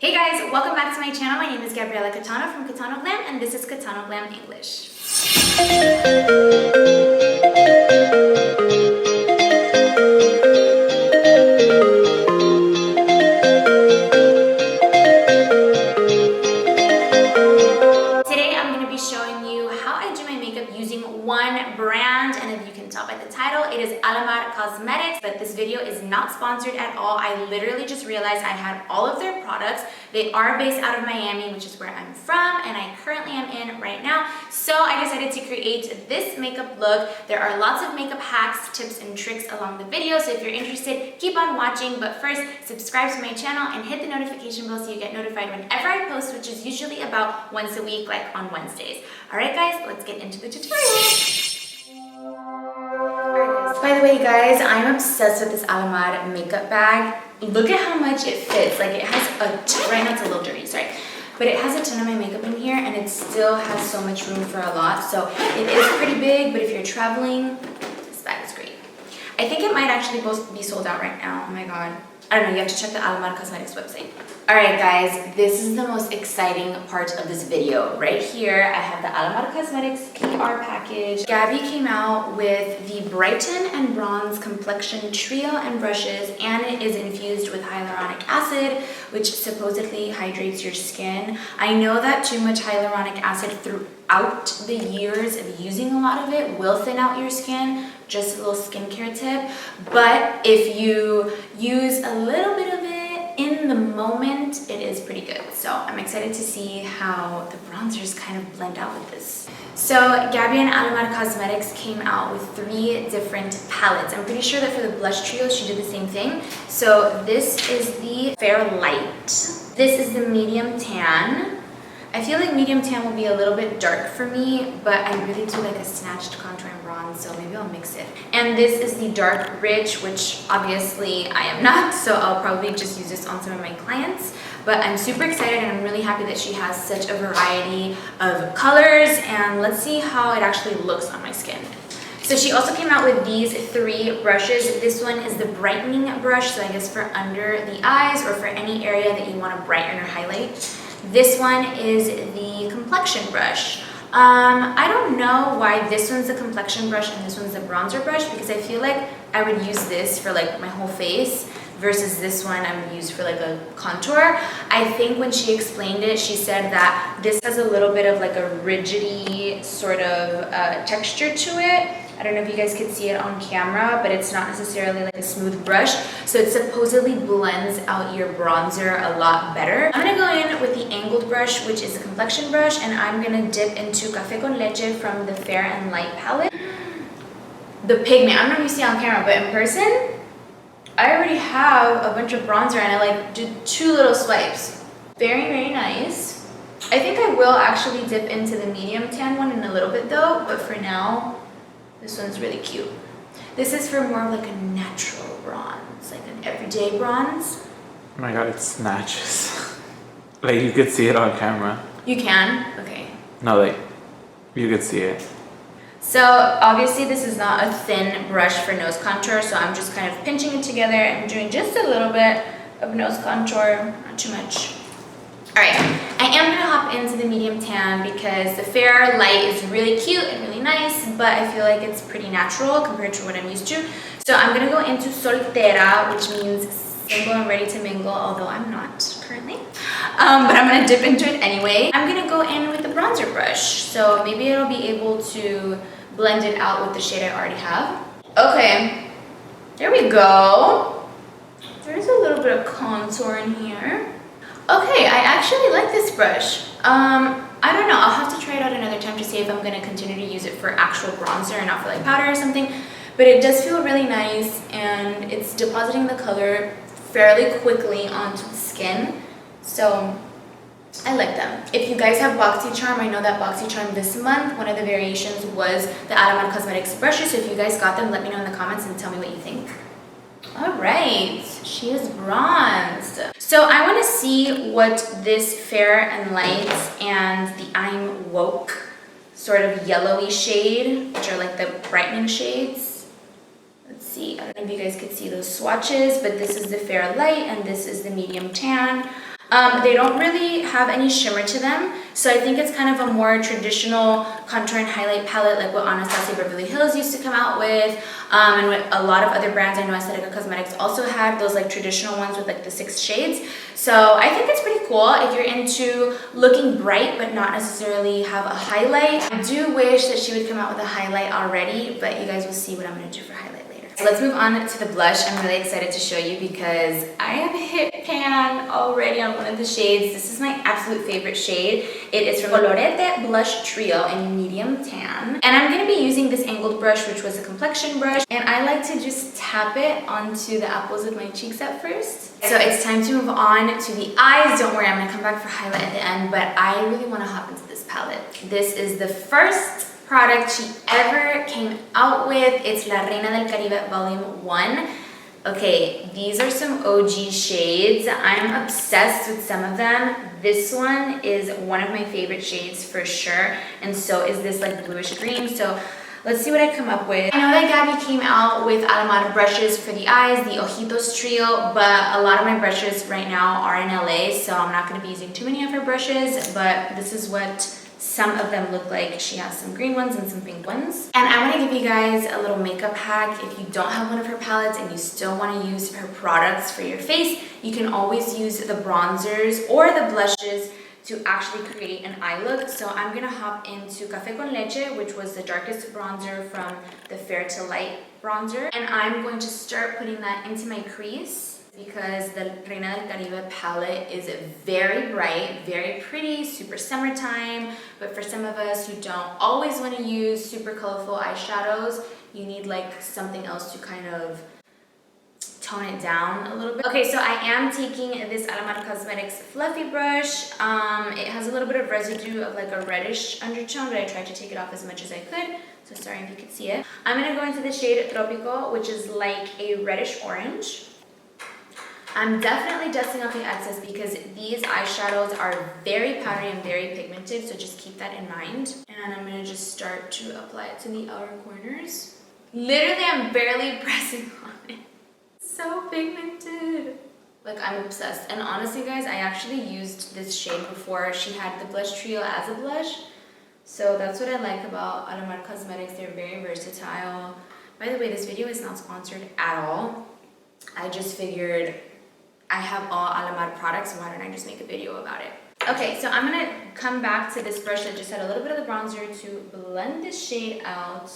Hey guys, welcome back to my channel. My name is Gabriela Catano from CATANO GLAM, and this is CATANO GLAM English. Today I'm going to be showing you how I do my makeup using one brand, and if you can tell by the title, it is Alamar Cosmetics, but this video is not sponsored at all. I literally just realized I had all of their products. They are based out of Miami, which is where I'm from, and I currently am in right now. So I decided to create this makeup look. There are lots of makeup hacks, tips, and tricks along the video, so if you're interested, keep on watching. But first, subscribe to my channel and hit the notification bell so you get notified whenever I post, which is usually about once a week, like on Wednesdays. Alright guys, let's get into the tutorial. By the way guys, I'm obsessed with this Alamar makeup bag. Look at how much it fits. Like it has a ton, right now it's a little dirty, sorry. But it has a ton of my makeup in here and it still has so much room for a lot. So it is pretty big, but if you're traveling, this bag is great. I think it might actually both be sold out right now. Oh my god. I don't know, you have to check the Alamar Cosmetics website. Alright guys, this is the most exciting part of this video. Right here, I have the Alamar Cosmetics PR package. Gabby came out with the Brighten and Bronze Complexion Trio and brushes, and it is infused with hyaluronic acid, which supposedly hydrates your skin. I know that too much hyaluronic acid throughout the years of using a lot of it will thin out your skin. Just a little skincare tip. But if you use a little bit of it in the moment, it is pretty good. So I'm excited to see how the bronzers kind of blend out with this. So Gabby and Alamar Cosmetics came out with 3 different palettes. I'm pretty sure that for the blush trio, she did the same thing. So this is the Fair Light. This is the Medium Tan. I feel like medium tan will be a little bit dark for me, but I really do like a snatched contour and bronze, so maybe I'll mix it. And this is the Dark Rich, which obviously I am not, so I'll probably just use this on some of my clients. But I'm super excited and I'm really happy that she has such a variety of colors, and let's see how it actually looks on my skin. So she also came out with these 3 brushes. This one is the brightening brush, so I guess for under the eyes or for any area that you want to brighten or highlight. This one is the complexion brush. I don't know why this one's the complexion brush and this one's the bronzer brush, because I feel like I would use this for like my whole face versus this one I would use for like a contour. I think when she explained it, she said that this has a little bit of like a rigidy sort of texture to it. I don't know if you guys can see it on camera, but it's not necessarily like a smooth brush. So it supposedly blends out your bronzer a lot better. I'm gonna go in with the angled brush, which is a complexion brush, and I'm gonna dip into Café con Leche from the Fair and Light palette. The pigment, I don't know if you see on camera, but in person, I already have a bunch of bronzer and I like did 2 little swipes. Very, very nice. I think I will actually dip into the medium tan one in a little bit though, but for now, this one's really cute. This is for more of like a natural bronze, like an everyday bronze. Oh my god, it snatches. Like you could see it on camera. You can? Okay. No, like you could see it. So obviously this is not a thin brush for nose contour, so I'm just kind of pinching it together and doing just a little bit of nose contour, not too much. Alright, I am going to hop into the medium tan because the Fair Light is really cute and really nice, but I feel like it's pretty natural compared to what I'm used to. So I'm going to go into Soltera, which means single and ready to mingle, although I'm not currently. But I'm going to dip into it anyway. I'm going to go in with the bronzer brush, so maybe it'll be able to blend it out with the shade I already have. Okay, there we go. There's a little bit of contour in here. Okay, I actually like this brush. I don't know, I'll have to try it out another time to see if I'm going to continue to use it for actual bronzer and not for like powder or something. But it does feel really nice and it's depositing the color fairly quickly onto the skin. So I like them. If you guys have BoxyCharm, I know that BoxyCharm this month, one of the variations was the Alamar Cosmetics brushes. So if you guys got them, let me know in the comments and tell me what you think. Alright, she is bronzed. So I want to see what this Fair and Light and the I'm Woke sort of yellowy shade, which are like the brightening shades. Let's see, I don't know if you guys could see those swatches, but this is the Fair Light and this is the medium tan. They don't really have any shimmer to them, so I think it's kind of a more traditional contour and highlight palette like what Anastasia Beverly Hills used to come out with, and what a lot of other brands I know Aesthetica Cosmetics also had, those like traditional ones with like the 6 shades. So I think it's pretty cool if you're into looking bright but not necessarily have a highlight. I do wish that she would come out with a highlight already, but you guys will see what I'm going to do for highlight later. So let's move on to the blush. I'm really excited to show you because I have hit pan already on one of the shades. This is my absolute favorite shade. It is from Colorete Blush Trio in medium tan. And I'm going to be using this angled brush, which was a complexion brush. And I like to just tap it onto the apples of my cheeks at first. So it's time to move on to the eyes. Don't worry, I'm going to come back for highlight at the end, but I really want to hop into this palette. This is the first product she ever came out with. It's La Reina del Caribe Volume 1. Okay, these are some OG shades. I'm obsessed with some of them. This one is one of my favorite shades for sure, and so is this like bluish green. So let's see what I come up with. I know that Gabby came out with Alamar brushes for the eyes, the Ojitos Trio, but a lot of my brushes right now are in LA, so I'm not going to be using too many of her brushes, but this is what some of them look like. She has some green ones and some pink ones. And I want to give you guys a little makeup hack. If you don't have one of her palettes and you still want to use her products for your face, you can always use the bronzers or the blushes to actually create an eye look. So I'm going to hop into Café con Leche, which was the darkest bronzer from the Fair to Light bronzer. And I'm going to start putting that into my crease because the Reina del Caribe palette is very bright, very pretty, super summertime. But for some of us who don't always want to use super colorful eyeshadows, you need like something else to kind of tone it down a little bit. Okay, so I am taking this Alamar Cosmetics fluffy brush. It has a little bit of residue of like a reddish undertone, but I tried to take it off as much as I could. So sorry if you could see it. I'm gonna go into the shade Tropico, which is like a reddish orange. I'm definitely dusting off the excess because these eyeshadows are very powdery and very pigmented, so just keep that in mind. And I'm gonna just start to apply it to the outer corners. Literally, I'm barely pressing on it. So pigmented. Like, I'm obsessed. And honestly, guys, I actually used this shade before. She had the blush trio as a blush. So that's what I like about Alamar Cosmetics. They're very versatile. By the way, this video is not sponsored at all. I just figured I have all Alamar products, why don't I just make a video about it? Okay, so I'm gonna come back to this brush that just had a little bit of the bronzer to blend this shade out.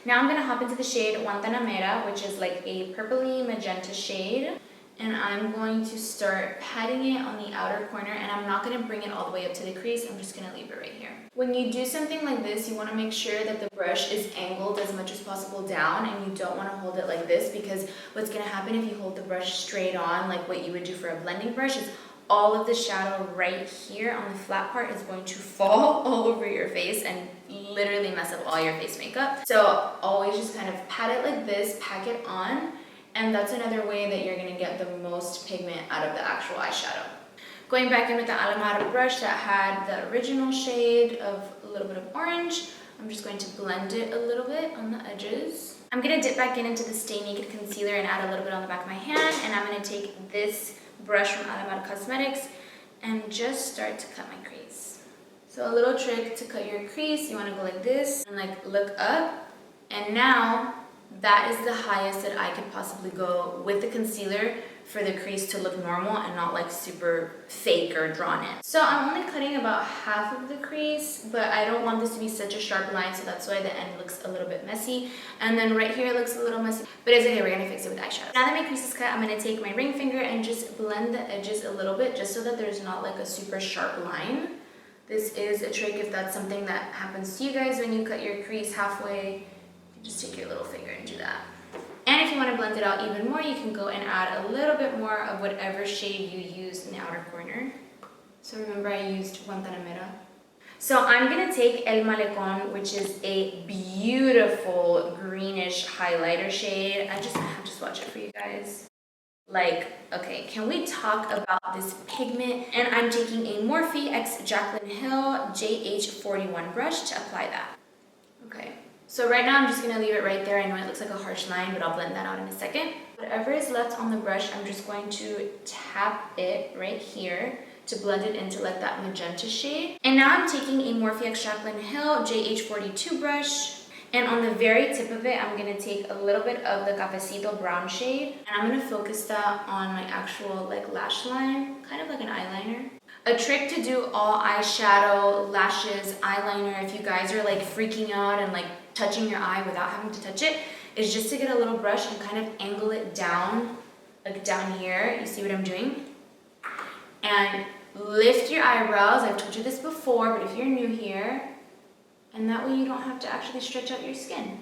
Now I'm gonna hop into the shade Guantanamera, which is like a purpley magenta shade. And I'm going to start patting it on the outer corner, and I'm not gonna bring it all the way up to the crease, I'm just gonna leave it right here. When you do something like this, you wanna make sure that the brush is angled as much as possible down, and you don't wanna hold it like this, because what's gonna happen if you hold the brush straight on, like what you would do for a blending brush, is all of the shadow right here on the flat part is going to fall all over your face and literally mess up all your face makeup. So always just kind of pat it like this, pack it on, and that's another way that you're gonna get the most pigment out of the actual eyeshadow. Going back in with the Alamar brush that had the original shade of a little bit of orange, I'm just going to blend it a little bit on the edges. I'm gonna dip back into the Stay Naked Concealer and add a little bit on the back of my hand, and I'm gonna take this brush from Alamar Cosmetics and just start to cut my crease. So a little trick to cut your crease, you wanna go like this and like look up, and now that is the highest that I could possibly go with the concealer for the crease to look normal and not like super fake or drawn in. So I'm only cutting about half of the crease, but I don't want this to be such a sharp line, so that's why the end looks a little bit messy. And then right here it looks a little messy, but it's okay, we're gonna fix it with eyeshadow. Now that my crease is cut, I'm gonna take my ring finger and just blend the edges a little bit, just so that there's not like a super sharp line. This is a trick if that's something that happens to you guys when you cut your crease halfway. Just take your little finger and do that. And if you want to blend it out even more, you can go and add a little bit more of whatever shade you use in the outer corner. So remember, I used Guantanamera. So I'm going to take El Malecón, which is a beautiful greenish highlighter shade. I have to swatch it for you guys. Like, okay, can we talk about this pigment? And I'm taking a Morphe x Jaclyn Hill JH41 brush to apply that. Okay. So right now I'm just gonna leave it right there. I know it looks like a harsh line, but I'll blend that out in a second. Whatever is left on the brush, I'm just going to tap it right here to blend it into like that magenta shade. And now I'm taking a Morphe X Jaclyn Hill JH42 brush. And on the very tip of it, I'm gonna take a little bit of the Cafecito brown shade. And I'm gonna focus that on my actual like lash line, kind of like an eyeliner. A trick to do all eyeshadow, lashes, eyeliner, if you guys are like freaking out and like touching your eye without having to touch it, is just to get a little brush and kind of angle it down, like down here. You see what I'm doing? And lift your eyebrows. I've told you this before, but if you're new here, and that way you don't have to actually stretch out your skin.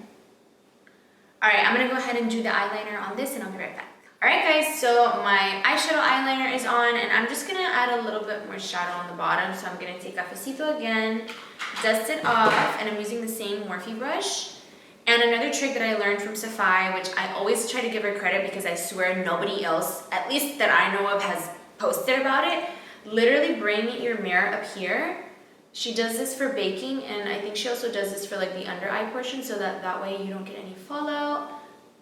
All right, I'm gonna go ahead and do the eyeliner on this and I'll be right back. All right guys, so my eyeshadow eyeliner is on and I'm just gonna add a little bit more shadow on the bottom. So I'm gonna take Cafecito again, dust it off, and I'm using the same Morphe brush. And another trick that I learned from Safai, which I always try to give her credit because I swear nobody else, at least that I know of, has posted about it. Literally bring your mirror up here. She does this for baking, and I think she also does this for like the under eye portion, so that way you don't get any fallout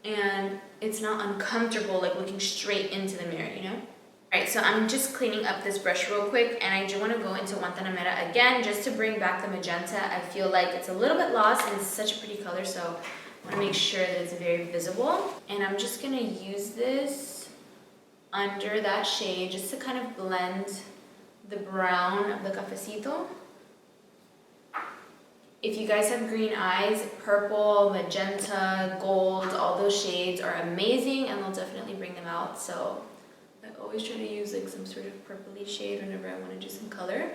and it's not uncomfortable like looking straight into the mirror, you know? All right, so I'm just cleaning up this brush real quick, and I do want to go into Guantanamera again just to bring back the magenta. I feel like it's a little bit lost and it's such a pretty color, so I want to make sure that it's very visible. And I'm just going to use this under that shade just to kind of blend the brown of the Cafecito. If you guys have green eyes, purple, magenta, gold, all those shades are amazing and they'll definitely bring them out. So I always try to use like some sort of purpley shade whenever I want to do some color.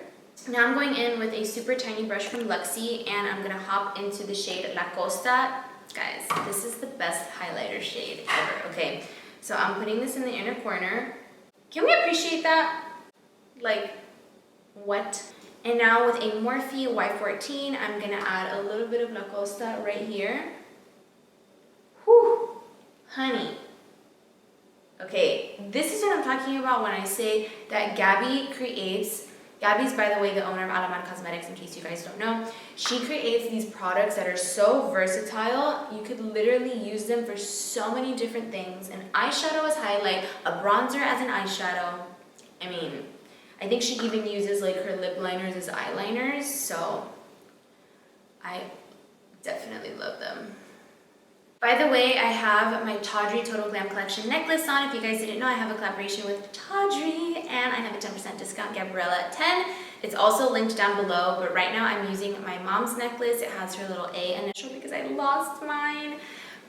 Now I'm going in with a super tiny brush from Luxie and I'm going to hop into the shade La Costa. Guys, this is the best highlighter shade ever, okay? So I'm putting this in the inner corner. Can we appreciate that? Like, what? And now with a Morphe Y14, I'm gonna add a little bit of La Costa right here. Whew, honey. Okay, this is what I'm talking about when I say that Gabby creates, Gabby's, by the way, the owner of Alamar Cosmetics, in case you guys don't know. She creates these products that are so versatile. You could literally use them for so many different things. An eyeshadow as highlight, a bronzer as an eyeshadow. I mean, I think she even uses like her lip liners as eyeliners, so I definitely love them. By the way, I have my Tawdry Total Glam Collection necklace on. If you guys didn't know, I have a collaboration with Tawdry and I have a 10% discount, Gabriella at 10. It's also linked down below, but right now I'm using my mom's necklace. It has her little A initial because I lost mine.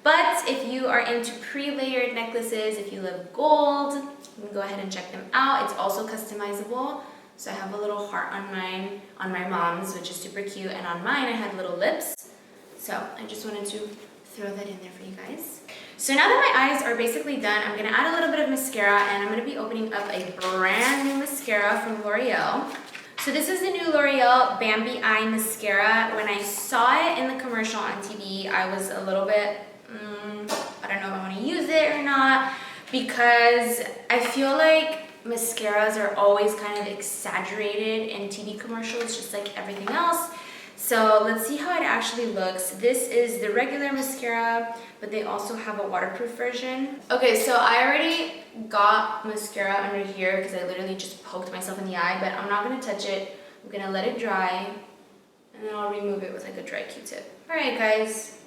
But if you are into pre-layered necklaces, if you love gold, you can go ahead and check them out. It's also customizable. So I have a little heart on mine, on my mom's, which is super cute. And on mine, I had little lips. So I just wanted to throw that in there for you guys. So now that my eyes are basically done, I'm gonna add a little bit of mascara and I'm gonna be opening up a brand new mascara from L'Oreal. So this is the new L'Oreal Bambi Eye Mascara. When I saw it in the commercial on TV, I was a little bit, I don't know if I wanna use it or not, because I feel like mascaras are always kind of exaggerated in TV commercials, just like everything else. So let's see how it actually looks. This is the regular mascara, but they also have a waterproof version. Okay, so I already got mascara under here because I literally just poked myself in the eye, but I'm not gonna touch it. I'm gonna let it dry, and then I'll remove it with like a dry Q-tip. All right, guys.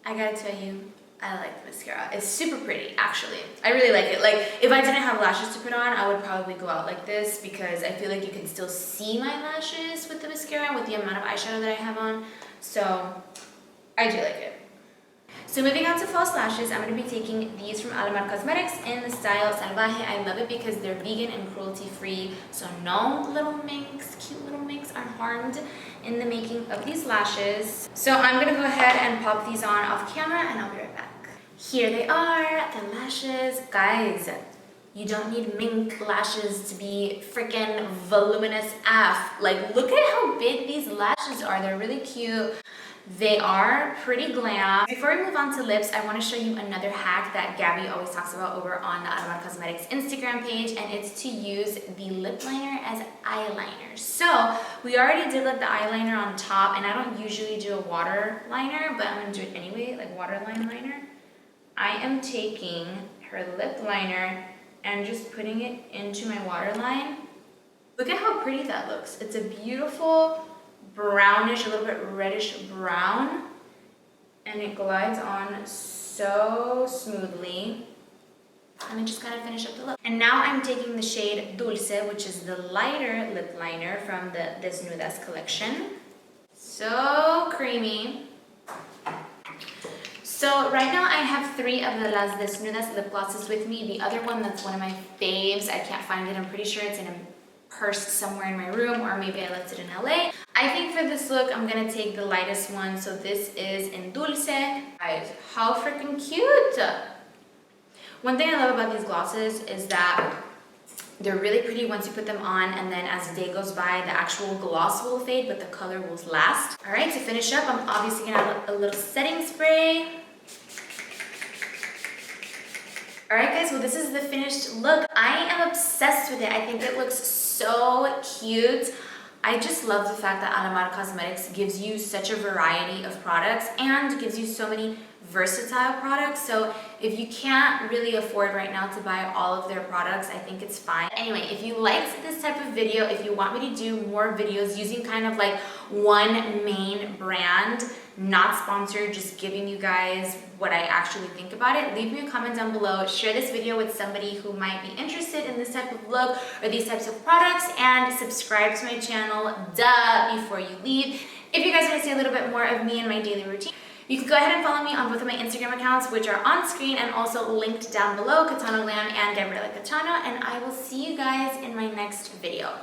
I gotta tell you, I like the mascara. It's super pretty, actually. I really like it. Like, if I didn't have lashes to put on, I would probably go out like this because I feel like you can still see my lashes with the mascara, with the amount of eyeshadow that I have on. So, I do like it. So moving on to false lashes, I'm going to be taking these from Alamar Cosmetics in the style Salvaje. I love it because they're vegan and cruelty-free, so no little minks, cute little minks are harmed in the making of these lashes. So I'm going to go ahead and pop these on off camera and I'll be right back. Here they are, the lashes. Guys, you don't need mink lashes to be freaking voluminous AF. Like, look at how big these lashes are. They're really cute. They are pretty glam. Before we move on to lips, I want to show you another hack that Gabby always talks about over on the Alamar Cosmetics Instagram page, and it's to use the lip liner as eyeliner. So we already did like the eyeliner on top, and I don't usually do a water liner, but I'm going to do it anyway, like waterline liner. I am taking her lip liner and just putting it into my waterline. Look at how pretty that looks. It's a beautiful brownish, a little bit reddish brown, and it glides on so smoothly. And I just kind of finish up the look. And now I'm taking the shade Dulce, which is the lighter lip liner from the Desnudas collection. So creamy. So right now I have 3 of the Las Desnudas lip glosses with me. The other one that's one of my faves, I can't find it. I'm pretty sure it's in a purse somewhere in my room, or maybe I left it in LA. I think for this look, I'm gonna take the lightest one. So this is in Dulce. Guys, how freaking cute. One thing I love about these glosses is that they're really pretty once you put them on, and then as the day goes by, the actual gloss will fade, but the color will last. All right, to finish up, I'm obviously gonna add a little setting spray. All right, guys, well, this is the finished look. I am obsessed with it. I think it looks so cute. I just love the fact that Alamar Cosmetics gives you such a variety of products and gives you so many versatile products. So if you can't really afford right now to buy all of their products, I think it's fine. Anyway, if you liked this type of video, if you want me to do more videos using kind of like one main brand, not sponsored, just giving you guys what I actually think about it, leave me a comment down below. Share this video with somebody who might be interested in this type of look or these types of products, and subscribe to my channel, before you leave. If you guys want to see a little bit more of me and my daily routine, you can go ahead and follow me on both of my Instagram accounts, which are on screen and also linked down below, CATANO GLAM and Gabriela Catano, and I will see you guys in my next video.